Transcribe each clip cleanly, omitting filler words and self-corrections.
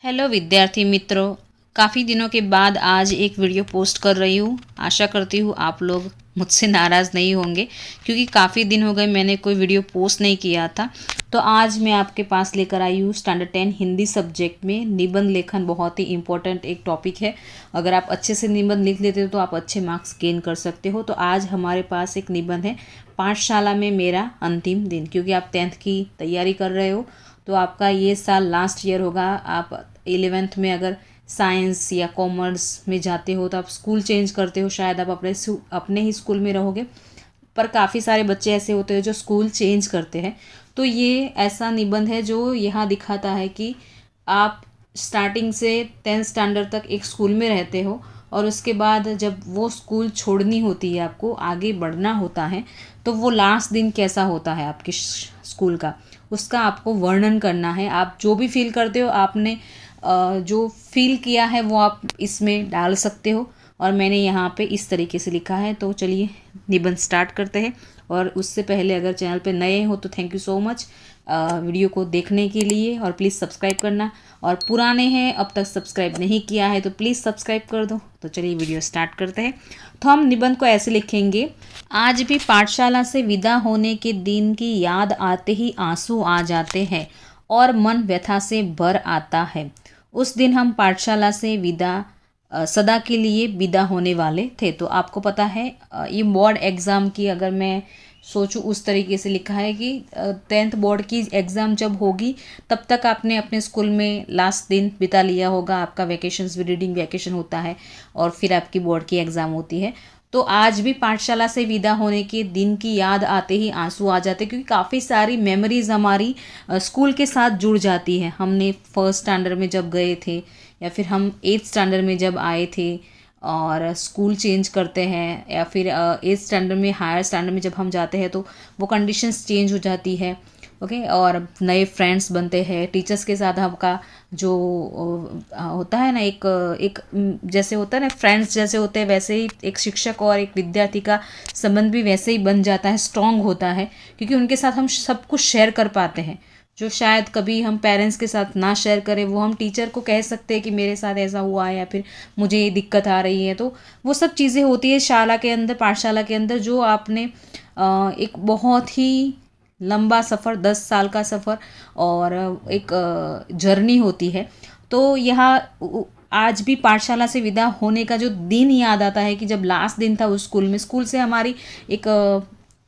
Hello विद्यार्थी मित्रों, काफ़ी दिनों के बाद आज एक वीडियो पोस्ट कर रही हूँ। आशा करती हूँ आप लोग मुझसे नाराज़ नहीं होंगे क्योंकि काफ़ी दिन हो गए मैंने कोई वीडियो पोस्ट नहीं किया था। तो आज मैं आपके पास लेकर आई हूँ स्टैंडर्ड 10 हिंदी सब्जेक्ट में निबंध लेखन। बहुत ही इम्पोर्टेंट एक टॉपिक है। अगर आप अच्छे से निबंध लिख लेते हो तो आप अच्छे मार्क्स गेन कर सकते हो। तो आज हमारे पास एक निबंध है, पाठशाला में मेरा अंतिम दिन। क्योंकि आप 10th की तैयारी कर रहे हो तो आपका ये साल लास्ट ईयर होगा। आप 11th में अगर साइंस या कॉमर्स में जाते हो तो आप स्कूल चेंज करते हो, शायद आप अपने ही स्कूल में रहोगे, पर काफ़ी सारे बच्चे ऐसे होते हैं जो स्कूल चेंज करते हैं। तो ये ऐसा निबंध है जो यहाँ दिखाता है कि आप स्टार्टिंग से 10th स्टैंडर्ड तक एक स्कूल में रहते हो और उसके बाद जब वो स्कूल छोड़नी होती है, आपको आगे बढ़ना होता है, तो वो लास्ट दिन कैसा होता है आपके स्कूल का, उसका आपको वर्णन करना है। आप जो भी फील करते हो, आपने जो फील किया है वो आप इसमें डाल सकते हो। और मैंने यहाँ पे इस तरीके से लिखा है। तो चलिए निबंध स्टार्ट करते हैं। और उससे पहले अगर चैनल पे नए हो तो thank you so much video को देखने के लिए, और प्लीज़ सब्सक्राइब करना। और पुराने हैं अब तक सब्सक्राइब नहीं किया है तो प्लीज़ सब्सक्राइब कर दो। तो चलिए वीडियो स्टार्ट करते हैं। तो हम निबंध को ऐसे लिखेंगे। आज भी पाठशाला से विदा होने के दिन की याद आते ही आंसू आ जाते हैं और मन व्यथा से भर आता है। उस दिन हम पाठशाला से सदा के लिए विदा होने वाले थे। तो आपको पता है ये बोर्ड एग्ज़ाम की, अगर मैं सोचूं उस तरीके से लिखा है कि 10th बोर्ड की एग्ज़ाम जब होगी तब तक आपने अपने स्कूल में लास्ट दिन बिता लिया होगा। आपका वैकेशंस भी, रीडिंग वैकेशन होता है और फिर आपकी बोर्ड की एग्ज़ाम होती है। तो आज भी पाठशाला से विदा होने के दिन की याद आते ही आंसू आ जाते, क्योंकि काफ़ी सारी मेमोरीज हमारी स्कूल के साथ जुड़ जाती है। हमने फर्स्ट स्टैंडर्ड में जब गए थे या फिर हम 8th स्टैंडर्ड में जब आए थे और स्कूल चेंज करते हैं, या फिर 8th स्टैंडर्ड में हायर स्टैंडर्ड में जब हम जाते हैं तो वो कंडीशंस चेंज हो जाती है। ओके, और नए फ्रेंड्स बनते हैं। टीचर्स के साथ आपका जो होता है ना, एक जैसे होता है ना, फ्रेंड्स जैसे होते हैं, वैसे ही एक शिक्षक और एक विद्यार्थी का संबंध भी वैसे ही बन जाता है, स्ट्रॉन्ग होता है। क्योंकि उनके साथ हम सब कुछ शेयर कर पाते हैं जो शायद कभी हम पेरेंट्स के साथ ना शेयर करें। वो हम टीचर को कह सकते हैं कि मेरे साथ ऐसा हुआ है या फिर मुझे ये दिक्कत आ रही है। तो वो सब चीज़ें होती है शाला के अंदर, पाठशाला के अंदर, जो आपने एक बहुत ही लंबा सफ़र, 10 साल का सफ़र और एक जर्नी होती है। तो यहाँ आज भी पाठशाला से विदा होने का जो दिन याद आता है कि जब लास्ट दिन था उस स्कूल में, स्कूल से हमारी एक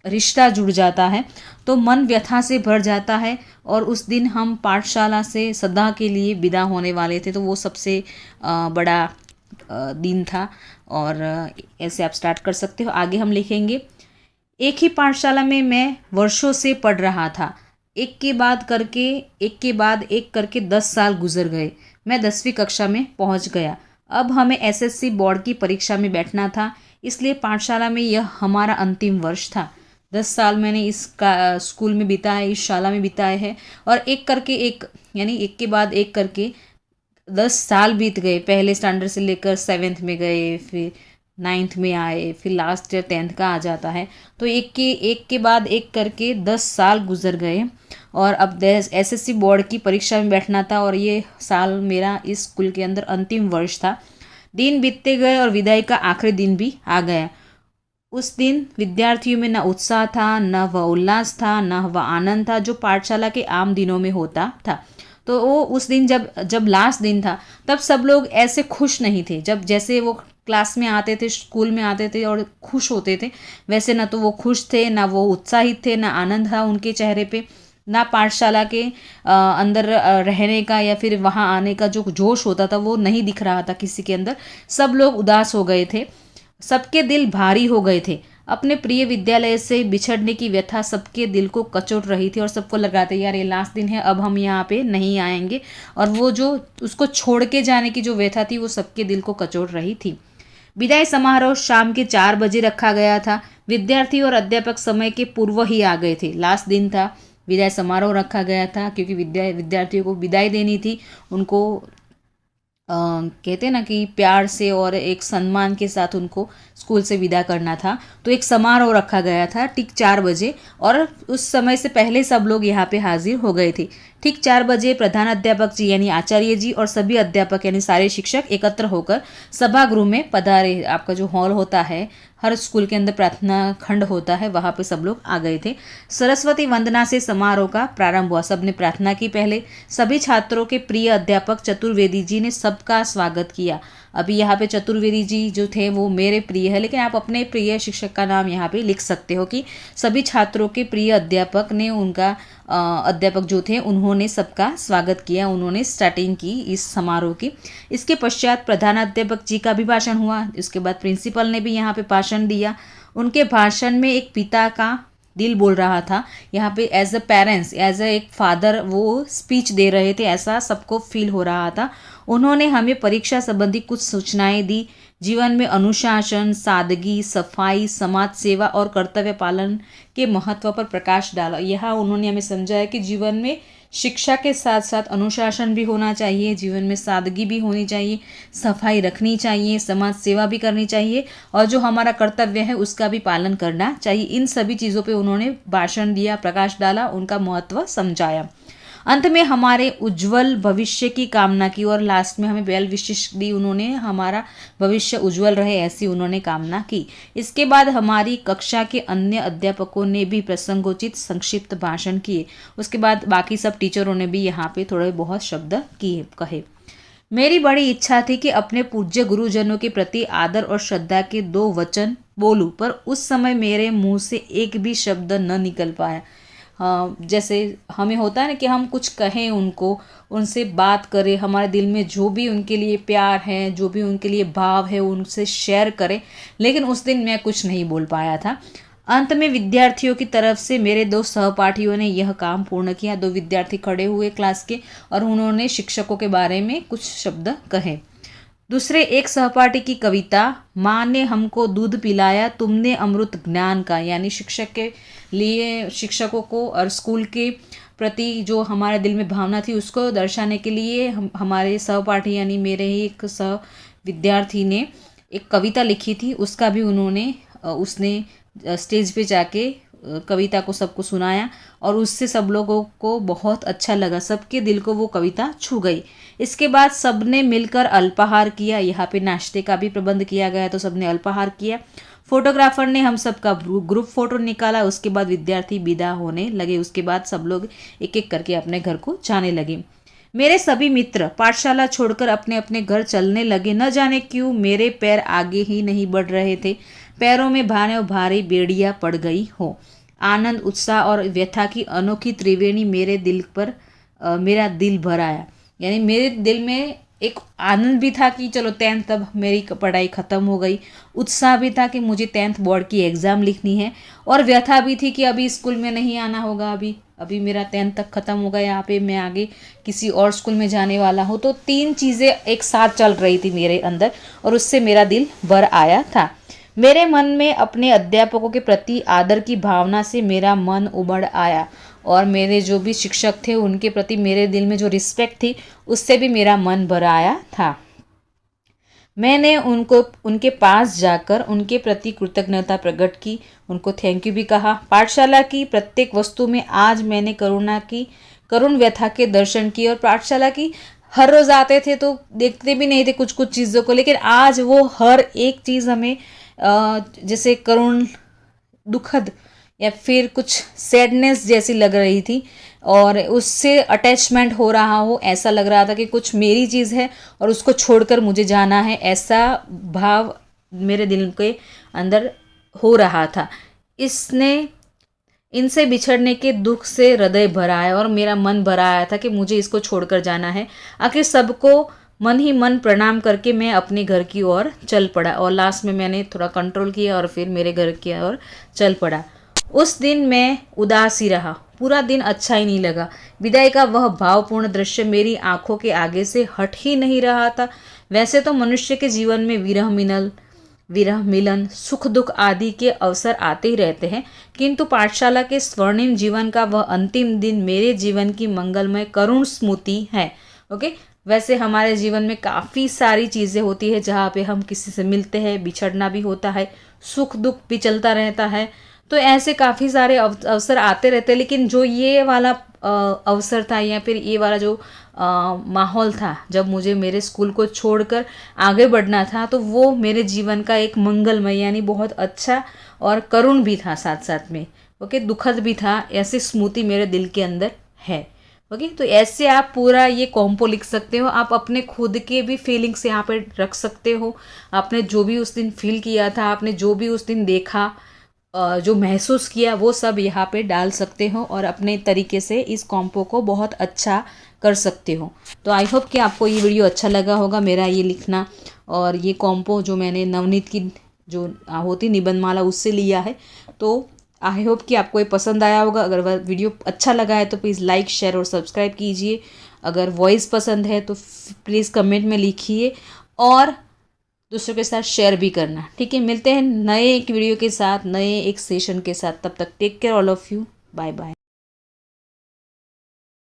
रिश्ता जुड़ जाता है, तो मन व्यथा से भर जाता है। और उस दिन हम पाठशाला से सदा के लिए विदा होने वाले थे, तो वो सबसे बड़ा दिन था। और ऐसे आप स्टार्ट कर सकते हो। आगे हम लिखेंगे, एक ही पाठशाला में मैं वर्षों से पढ़ रहा था। एक के बाद एक करके 10 साल गुजर गए। मैं 10वीं कक्षा में पहुंच गया। अब हमें एसएससी बोर्ड की परीक्षा में बैठना था, इसलिए पाठशाला में यह हमारा अंतिम वर्ष था। 10 साल मैंने स्कूल में बिताए, इस शाला में बिताए हैं, और एक करके एक, यानी एक के बाद एक करके 10 साल बीत गए। पहले स्टैंडर्ड से लेकर 7th में गए, फिर 9th में आए, फिर लास्ट ईयर 10th का आ जाता है। तो एक के बाद एक करके 10 साल गुजर गए और अब एसएससी बोर्ड की परीक्षा में बैठना था, और ये साल मेरा इस स्कूल के अंदर अंतिम वर्ष था। दिन बीतते गए और विदाई का आखिरी दिन भी आ गया। उस दिन विद्यार्थियों में न उत्साह था, न वह उल्लास था, न वह आनंद था जो पाठशाला के आम दिनों में होता था। तो वो उस दिन जब लास्ट दिन था तब सब लोग ऐसे खुश नहीं थे। जब जैसे वो क्लास में आते थे, स्कूल में आते थे और खुश होते थे, वैसे ना तो वो खुश थे, ना वो उत्साहित थे, ना आनंद था उनके चेहरे पे, ना पाठशाला के अंदर रहने का या फिर वहाँ आने का जो जोश होता था वो नहीं दिख रहा था किसी के अंदर। सब लोग उदास हो गए थे, सबके दिल भारी हो गए थे। अपने प्रिय विद्यालय से बिछड़ने की व्यथा सबके दिल को कचोट रही थी और सबको लगा था यार ये लास्ट दिन है, अब हम यहाँ पे नहीं आएंगे। और वो जो उसको छोड़ के जाने की जो व्यथा थी वो सबके दिल को कचोट रही थी। विदाई समारोह शाम के 4 बजे रखा गया था। विद्यार्थी और अध्यापक समय के पूर्व ही आ गए थे। लास्ट दिन था, विदाई समारोह रखा गया था क्योंकि विद्यार्थियों को विदाई देनी थी। उनको कहते हैं ना कि प्यार से और एक सम्मान के साथ उनको स्कूल से विदा करना था। तो एक समारोह रखा गया था ठीक 4 बजे, और उस समय से पहले सब लोग यहाँ पे हाजिर हो गए थे। ठीक 4 बजे प्रधान अध्यापक जी यानी आचार्य जी और सभी अध्यापक यानी सारे शिक्षक एकत्र होकर सभागृह में पधारे। आपका जो हॉल होता है, हर स्कूल के अंदर प्रार्थना खंड होता है, वहाँ पे सब लोग आ गए थे। सरस्वती वंदना से समारोह का प्रारंभ हुआ। सबने प्रार्थना की। पहले सभी छात्रों के प्रिय अध्यापक चतुर्वेदी जी ने सबका स्वागत किया। अभी यहाँ पे चतुर्वेदी जी जो थे वो मेरे प्रिय है, लेकिन आप अपने प्रिय शिक्षक का नाम यहाँ पे लिख सकते हो कि सभी छात्रों के प्रिय अध्यापक ने उनका अध्यापक जो थे उन्होंने सबका स्वागत किया। उन्होंने स्टार्टिंग की इस समारोह की। इसके पश्चात प्रधानाध्यापक जी का भी भाषण हुआ। इसके बाद प्रिंसिपल ने भी यहाँ पे भाषण दिया। उनके भाषण में एक पिता का दिल बोल रहा था। यहाँ पे as a parents, as a एक फादर वो स्पीच दे रहे थे, ऐसा सबको फील हो रहा था। उन्होंने हमें परीक्षा संबंधी कुछ सूचनाएं दी। जीवन में अनुशासन, सादगी, सफाई, समाज सेवा और कर्तव्य पालन के महत्व पर प्रकाश डाला। यहाँ उन्होंने हमें समझाया कि जीवन में शिक्षा के साथ साथ अनुशासन भी होना चाहिए, जीवन में सादगी भी होनी चाहिए, सफाई रखनी चाहिए, समाज सेवा भी करनी चाहिए और जो हमारा कर्तव्य है उसका भी पालन करना चाहिए। इन सभी चीज़ों पे उन्होंने भाषण दिया, प्रकाश डाला, उनका महत्व समझाया। अंत में हमारे उज्जवल भविष्य की कामना की और लास्ट में हमें वेल विशेष दी। उन्होंने हमारा भविष्य उज्जवल रहे ऐसी उन्होंने कामना की। इसके बाद हमारी कक्षा के अन्य अध्यापकों ने भी प्रसंगोचित संक्षिप्त भाषण किए। उसके बाद बाकी सब टीचरों ने भी यहाँ पे थोड़े बहुत शब्द कहे। मेरी बड़ी इच्छा थी कि अपने पूज्य गुरुजनों के प्रति आदर और श्रद्धा के 2 वचन बोलूं, पर उस समय मेरे मुंह से एक भी शब्द न निकल पाया। जैसे हमें होता है ना कि हम कुछ कहें उनको, उनसे बात करें, हमारे दिल में जो भी उनके लिए प्यार है, जो भी उनके लिए भाव है, उनसे शेयर करें, लेकिन उस दिन मैं कुछ नहीं बोल पाया था। अंत में विद्यार्थियों की तरफ से मेरे 2 सहपाठियों ने यह काम पूर्ण किया। 2 विद्यार्थी खड़े हुए क्लास के और उन्होंने शिक्षकों के बारे में कुछ शब्द कहे। दूसरे एक सहपाठी की कविता, माँ ने हमको दूध पिलाया, तुमने अमृत ज्ञान का, यानी शिक्षक के लिए, शिक्षकों को और स्कूल के प्रति जो हमारे दिल में भावना थी उसको दर्शाने के लिए हमारे सहपाठी यानी मेरे ही एक सह विद्यार्थी ने एक कविता लिखी थी। उसका भी उसने स्टेज पे जाके कविता को सबको सुनाया और उससे सब लोगों को बहुत अच्छा लगा, सबके दिल को वो कविता छू गई। इसके बाद सबने मिलकर अल्पाहार किया। यहाँ पे नाश्ते का भी प्रबंध किया गया, तो सबने अल्पाहार किया। फोटोग्राफर ने हम सबका ग्रुप फोटो निकाला। उसके बाद विद्यार्थी विदा होने लगे। उसके बाद सब लोग एक एक करके अपने घर को जाने लगे। मेरे सभी मित्र पाठशाला छोड़कर अपने अपने घर चलने लगे। न जाने क्यों मेरे पैर आगे ही नहीं बढ़ रहे थे। पैरों में भारी बेड़ियां पड़ गई हो। आनंद, उत्साह और व्यथा की अनोखी त्रिवेणी मेरा दिल भर आया। यानी मेरे दिल में एक आनंद भी था कि चलो 10th तब मेरी पढ़ाई ख़त्म हो गई। उत्साह भी था कि मुझे 10th बोर्ड की एग्ज़ाम लिखनी है और व्यथा भी थी कि अभी स्कूल में नहीं आना होगा। अभी मेरा 10th तक ख़त्म हो गया, यहाँ पे मैं आगे किसी और स्कूल में जाने वाला हूँ। तो 3 चीज़ें एक साथ चल रही थी मेरे अंदर और उससे मेरा दिल भर आया था। मेरे मन में अपने अध्यापकों के प्रति आदर की भावना से मेरा मन उमड़ आया और मेरे जो भी शिक्षक थे उनके प्रति मेरे दिल में जो रिस्पेक्ट थी उससे भी मेरा मन भर आया था। मैंने उनके पास जाकर उनके प्रति कृतज्ञता प्रकट की, उनको थैंक यू भी कहा। पाठशाला की प्रत्येक वस्तु में आज मैंने करुण व्यथा के दर्शन किए और पाठशाला की हर रोज़ आते थे तो देखते भी नहीं थे कुछ कुछ चीज़ों को, लेकिन आज वो हर एक चीज़ हमें जैसे करुण, दुखद या फिर कुछ सैडनेस जैसी लग रही थी और उससे अटैचमेंट हो रहा हो, ऐसा लग रहा था कि कुछ मेरी चीज़ है और उसको छोड़कर मुझे जाना है, ऐसा भाव मेरे दिल के अंदर हो रहा था। इनसे बिछड़ने के दुख से हृदय भरा है और मेरा मन भरा आया था कि मुझे इसको छोड़कर जाना है। आखिर सबको मन ही मन प्रणाम करके मैं अपने घर की ओर चल पड़ा और लास्ट में मैंने थोड़ा कंट्रोल किया और फिर मेरे घर की ओर चल पड़ा। उस दिन मैं उदास ही रहा, पूरा दिन अच्छा ही नहीं लगा। विदाई का वह भावपूर्ण दृश्य मेरी आंखों के आगे से हट ही नहीं रहा था। वैसे तो मनुष्य के जीवन में विरह मिलन, सुख दुख आदि के अवसर आते ही रहते हैं, किंतु पाठशाला के स्वर्णिम जीवन का वह अंतिम दिन मेरे जीवन की मंगलमय करुण स्मृति है। ओके, वैसे हमारे जीवन में काफ़ी सारी चीज़ें होती है जहाँ पे हम किसी से मिलते हैं, बिछड़ना भी होता है, सुख दुख भी चलता रहता है। तो ऐसे काफ़ी सारे अवसर आते रहते हैं, लेकिन जो ये वाला अवसर था या फिर ये वाला जो माहौल था जब मुझे मेरे स्कूल को छोड़कर आगे बढ़ना था, तो वो मेरे जीवन का एक मंगलमय यानी बहुत अच्छा और करुण भी था साथ साथ में। ओके, दुखद भी था। ऐसी स्मृति मेरे दिल के अंदर है। ओके, तो ऐसे आप पूरा ये कॉम्पो लिख सकते हो। आप अपने खुद के भी फीलिंग्स यहाँ पे रख सकते हो। आपने जो भी उस दिन फील किया था, आपने जो भी उस दिन देखा, जो महसूस किया, वो सब यहाँ पे डाल सकते हो और अपने तरीके से इस कॉम्पो को बहुत अच्छा कर सकते हो। तो आई होप कि आपको ये वीडियो अच्छा लगा होगा, मेरा ये लिखना और ये कॉम्पो जो मैंने नवनीत की जो होती निबंधमाला उससे लिया है। तो आई होप कि आपको ये पसंद आया होगा। अगर वह वीडियो अच्छा लगा है तो प्लीज़ लाइक, शेयर और सब्सक्राइब कीजिए। अगर वॉइस पसंद है तो प्लीज़ कमेंट में लिखिए और दूसरों के साथ शेयर भी करना। ठीक है, मिलते हैं नए एक वीडियो के साथ, नए एक सेशन के साथ। तब तक take care all of you. Bye bye.